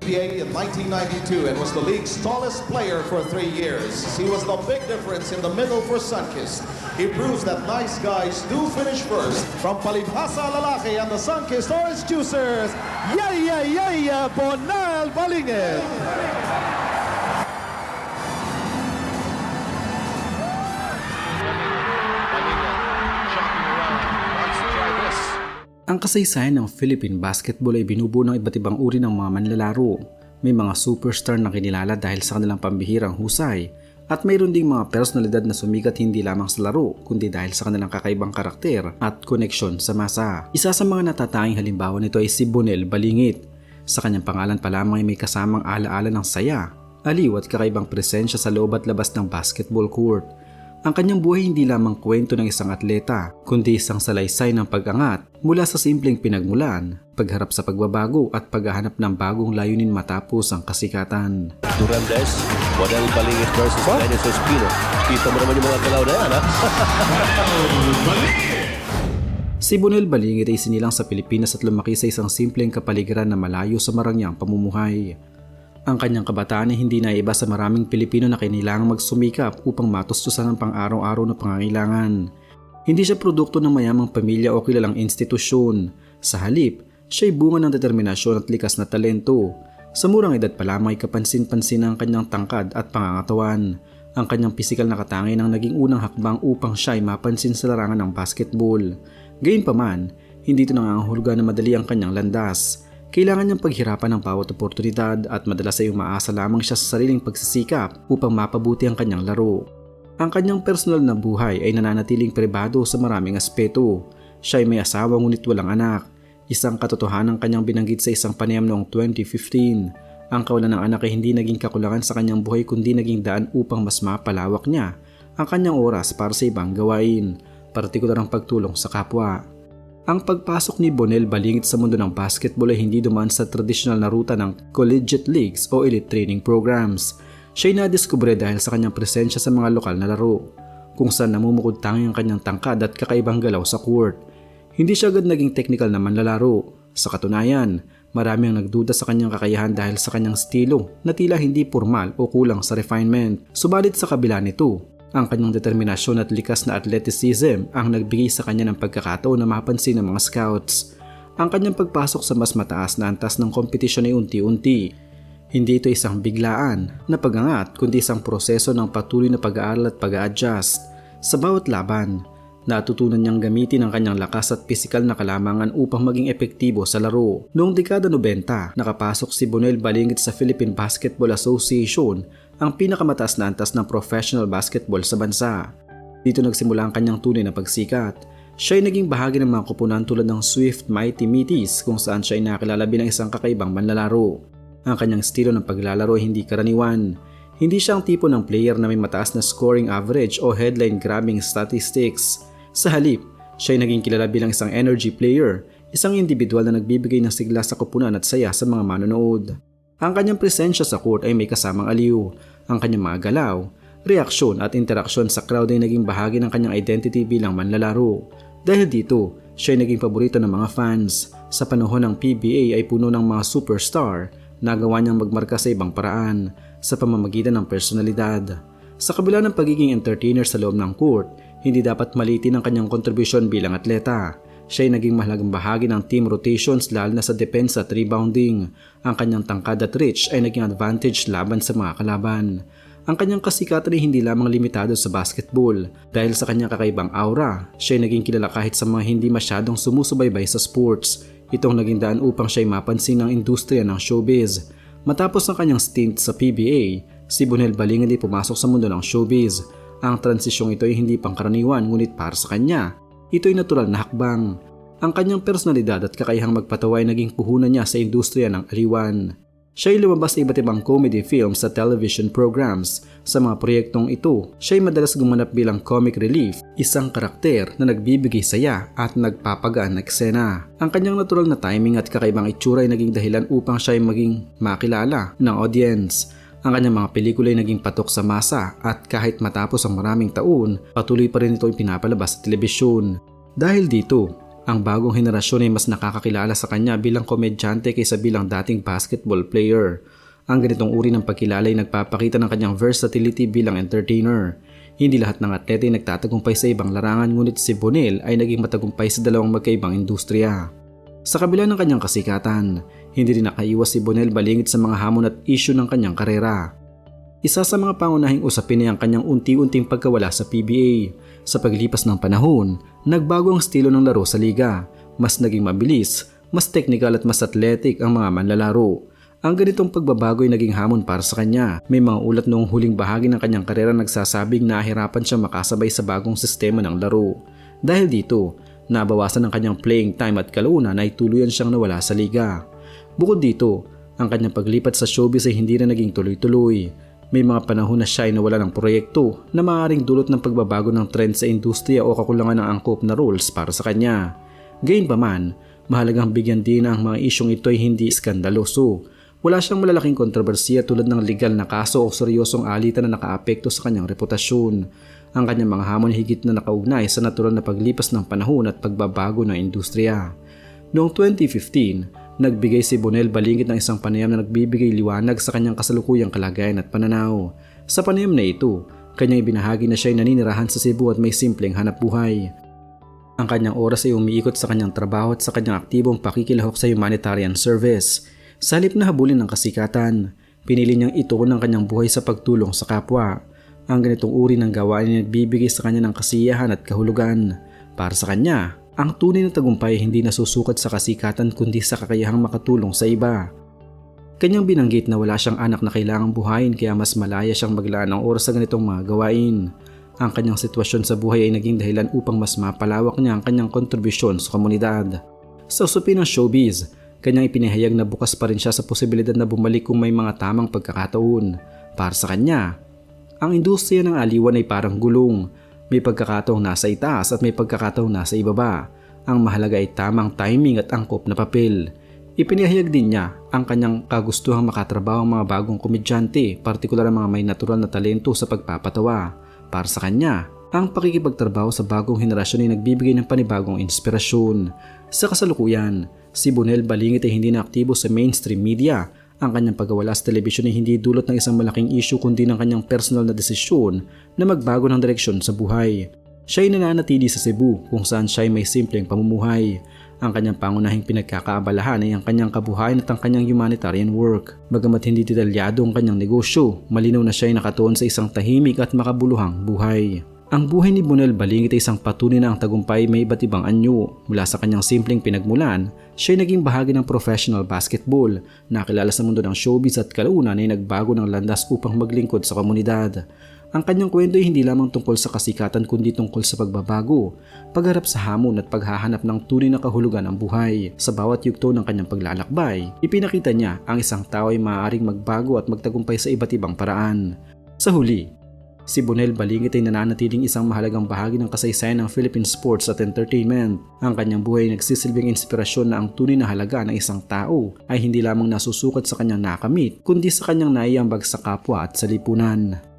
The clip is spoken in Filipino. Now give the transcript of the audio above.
NBA in 1992 and was the league's tallest player for 3 years. He was the big difference in the middle for Sunkist. He proves that nice guys do finish first. From Palibhasa Lalaki and the Sunkist Orange Juicers, Yaya Bonal Balingit. Ang kasaysayan ng Philippine basketball ay binubuo ng iba't ibang uri ng mga manlalaro. May mga superstar na kinilala dahil sa kanilang pambihirang husay at mayroon ding mga personalidad na sumikat hindi lamang sa laro kundi dahil sa kanilang kakaibang karakter at koneksyon sa masa. Isa sa mga natatanging halimbawa nito ay si Bonel Balingit. Sa kanyang pangalan pa lamang ay may kasamang alaala ng saya, aliw at kakaibang presensya sa loob at labas ng basketball court. Ang kanyang buhay hindi lamang kwento ng isang atleta, kundi isang salaysay ng pag-angat mula sa simpleng pinagmulan, pagharap sa pagbabago at paghahanap ng bagong layunin matapos ang kasikatan. Durandes, Bonel Balingit versus Dennis Espino. Kita mo naman yung mga galaw na yan, ha? Si Bonel Balingit ay sinilang sa Pilipinas at lumaki sa isang simpleng kapaligiran na malayo sa marangyang pamumuhay. Ang kanyang kabataan ay hindi naiba sa maraming Pilipino na kailangang magsumikap upang matustusan ang pang-araw-araw na pangangailangan. Hindi siya produkto ng mayamang pamilya o kilalang institusyon. Sa halip, siya ay bunga ng determinasyon at likas na talento. Sa murang edad pa lamang ay kapansin-pansin ang kanyang tangkad at pangangatawan. Ang kanyang pisikal na katangin ang naging unang hakbang upang siya ay mapansin sa larangan ng basketball. Gayunpaman, hindi ito nangangahulugan na madali ang kanyang landas. Kailangan niyang paghirapan ng bawat oportunidad at madalas ay umaasa lamang siya sa sariling pagsisikap upang mapabuti ang kanyang laro. Ang kanyang personal na buhay ay nananatiling pribado sa maraming aspeto. Siya ay may asawa ngunit walang anak. Isang katotohanan ang kanyang binanggit sa isang panayam noong 2015. Ang kawalan ng anak ay hindi naging kakulangan sa kanyang buhay kundi naging daan upang mas mapalawak niya ang kanyang oras para sa ibang gawain, partikular ang pagtulong sa kapwa. Ang pagpasok ni Bonel Balingit sa mundo ng basketball ay hindi dumaan sa tradisyonal na ruta ng collegiate leagues o elite training programs. Siya ay nadiskubre dahil sa kanyang presensya sa mga lokal na laro, kung saan namumukod tanging ang kanyang tangkad at kakaibang galaw sa court. Hindi siya agad naging technical na manlalaro. Sa katunayan, marami ang nagduda sa kanyang kakayahan dahil sa kanyang estilo na tila hindi formal o kulang sa refinement. Subalit sa kabila nito, ang kanyang determinasyon at likas na athleticism ang nagbigay sa kanya ng pagkakataon na mapansin ng mga scouts. Ang kanyang pagpasok sa mas mataas na antas ng kompetisyon ay unti-unti. Hindi ito isang biglaan na pag-angat kundi isang proseso ng patuloy na pag-aaral at pag-a-adjust. Sa bawat laban, natutunan niyang gamitin ang kanyang lakas at pisikal na kalamangan upang maging epektibo sa laro. Noong dekada 90, nakapasok si Bonel Balingit sa Philippine Basketball Association, ang pinakamataas na antas ng professional basketball sa bansa. Dito nagsimula ang kanyang tunay na pagsikat. Siya ay naging bahagi ng mga koponan tulad ng Swift Mighty Meteors kung saan siya ay nakilala bilang isang kakaibang manlalaro. Ang kanyang estilo ng paglalaro ay hindi karaniwan. Hindi siya ang tipo ng player na may mataas na scoring average o headline-grabbing statistics. Sa halip, siya ay naging kilala bilang isang energy player, isang individual na nagbibigay ng sigla sa koponan at saya sa mga manonood. Ang kanyang presensya sa court ay may kasamang aliw. Ang kanyang mga galaw, reaksyon at interaksyon sa crowd ay naging bahagi ng kanyang identity bilang manlalaro. Dahil dito, siya ay naging paborito ng mga fans. Sa panahon ng PBA ay puno ng mga superstar, nagawa niyang magmarka sa ibang paraan sa pamamagitan ng personalidad. Sa kabila ng pagiging entertainer sa loob ng court, hindi dapat maliitin ang kanyang kontribusyon bilang atleta. Siya ay naging mahalagang bahagi ng team rotations lalo na sa depensa at rebounding. Ang kanyang tangkad at reach ay naging advantage laban sa mga kalaban. Ang kanyang kasikatan ay hindi lamang limitado sa basketball. Dahil sa kanyang kakaibang aura, siya ay naging kilala kahit sa mga hindi masyadong sumusubaybay sa sports. Itong naging daan upang siya ay mapansin ng industriya ng showbiz. Matapos ang kanyang stint sa PBA, si Bonel Balingit ay pumasok sa mundo ng showbiz. Ang transisyong ito ay hindi pangkaraniwan ngunit para sa kanya, ito ay natural na hakbang. Ang kanyang personalidad at kakayahang magpatawa ay naging puhunan niya sa industriya ng aliwan. Siya ay lumabas sa iba't ibang comedy films sa television programs. Sa mga proyektong ito, siya ay madalas gumanap bilang comic relief, isang karakter na nagbibigay saya at nagpapagaan na eksena. Ang kanyang natural na timing at kakaibang itsura ay naging dahilan upang siya ay maging makilala ng audience. Ang kanyang mga pelikula ay naging patok sa masa at kahit matapos ang maraming taon, patuloy pa rin ito ay pinapalabas sa telebisyon. Dahil dito, Ang bagong henerasyon ay mas nakakakilala sa kanya bilang komedyante kaysa bilang dating basketball player. Ang ganitong uri ng pagkilala ay nagpapakita ng kanyang versatility bilang entertainer. Hindi lahat ng atlete ay nagtatagumpay sa ibang larangan, ngunit si Bonel ay naging matagumpay sa dalawang magkaibang industriya. Sa kabila ng kanyang kasikatan, hindi rin nakaiwas si Bonel balingit sa mga hamon at issue ng kanyang karera. Isa sa mga pangunahing usapin ay ang kanyang unti-unting pagkawala sa PBA. Sa paglipas ng panahon, nagbago ang estilo ng laro sa liga. Mas naging mabilis, mas technical at mas athletic ang mga manlalaro. Ang ganitong pagbabago ay naging hamon para sa kanya. May mga ulat noong huling bahagi ng kanyang karera nagsasabing nahihirapan siya makasabay sa bagong sistema ng laro. Dahil dito, nabawasan ang kanyang playing time at kalaunan ay tuluyan siyang nawala sa liga. Bukod dito, ang kanyang paglipat sa showbiz ay hindi na naging tuloy-tuloy. May mga panahon na siya ay nawala ng proyekto na maaaring dulot ng pagbabago ng trend sa industriya o kakulangan ng angkop na roles para sa kanya. Gayunpaman, mahalagang bigyan din na ang mga isyong ito ay hindi iskandaloso. Wala siyang malalaking kontrobersiya tulad ng legal na kaso o seryosong alitan na nakaapekto sa kanyang reputasyon. Ang kanyang mga hamon higit na nakaugnay sa natural na paglipas ng panahon at pagbabago ng industriya. Noong 2015, nagbigay si Bonel balingit ng isang panayam na nagbibigay liwanag sa kanyang kasalukuyang kalagayan at pananaw. Sa panayam na ito, kanyang ibinahagi na siya ay naninirahan sa Cebu at may simpleng hanapbuhay. Ang kanyang oras ay umiikot sa kanyang trabaho at sa kanyang aktibong pakikilahok sa humanitarian service. Sa halip na habulin ng kasikatan, pinili niyang ituon ang kanyang buhay sa pagtulong sa kapwa. Ang ganitong uri ng gawain ay nagbibigay sa kanya ng kasiyahan at kahulugan. Para sa kanya, ang tunay na tagumpay ay hindi nasusukat sa kasikatan kundi sa kakayahang makatulong sa iba. Kanyang binanggit na wala siyang anak na kailangang buhayin kaya mas malaya siyang maglaan ng oras sa ganitong mga gawain. Ang kanyang sitwasyon sa buhay ay naging dahilan upang mas mapalawak niya ang kanyang kontribusyon sa komunidad. Sa usapin ng showbiz, kanyang ipinahayag na bukas pa rin siya sa posibilidad na bumalik kung may mga tamang pagkakataon. Para sa kanya, ang industriya ng aliwan ay parang gulong. May pagkakataong nasa itaas at may pagkakataong nasa ibaba. Ang mahalaga ay tamang timing at angkop na papel. Ipinahayag din niya ang kanyang kagustuhang makatrabaho ang mga bagong komedyante, partikular ang mga may natural na talento sa pagpapatawa. Para sa kanya, ang pakikipagtrabaho sa bagong henerasyon ay nagbibigay ng panibagong inspirasyon. Sa kasalukuyan, si Bonel balingit ay hindi na aktibo sa mainstream media. Ang kanyang pagkawala sa telebisyon ay hindi dulot ng isang malaking issue kundi ng kanyang personal na desisyon na magbago ng direksyon sa buhay. Siya ay nananatili sa Cebu kung saan siya ay may simpleng pamumuhay. Ang kanyang pangunahing pinagkakaabalahan ay ang kanyang kabuhayan at ang kanyang humanitarian work. Bagamat hindi detalyado ang kanyang negosyo, malinaw na siya ay nakatuon sa isang tahimik at makabuluhang buhay. Ang buhay ni Bonel balingit ay isang patunay na ang tagumpay may iba't ibang anyo. Mula sa kanyang simpleng pinagmulan, siya ay naging bahagi ng professional basketball, nakilala sa mundo ng showbiz at kalaunan ay nagbago ng landas upang maglingkod sa komunidad. Ang kanyang kwento ay hindi lamang tungkol sa kasikatan kundi tungkol sa pagbabago, pagharap sa hamon at paghahanap ng tunay na kahulugan ng buhay. Sa bawat yugto ng kanyang paglalakbay, ipinakita niya ang isang tao ay maaaring magbago at magtagumpay sa iba't ibang paraan. Sa huli, si Bonel balingit ay nananatiling isang mahalagang bahagi ng kasaysayan ng Philippine sports at entertainment. Ang kanyang buhay ay nagsisilbing inspirasyon na ang tunay na halaga ng isang tao ay hindi lamang nasusukat sa kanyang nakamit, kundi sa kanyang naiambag sa kapwa at sa lipunan.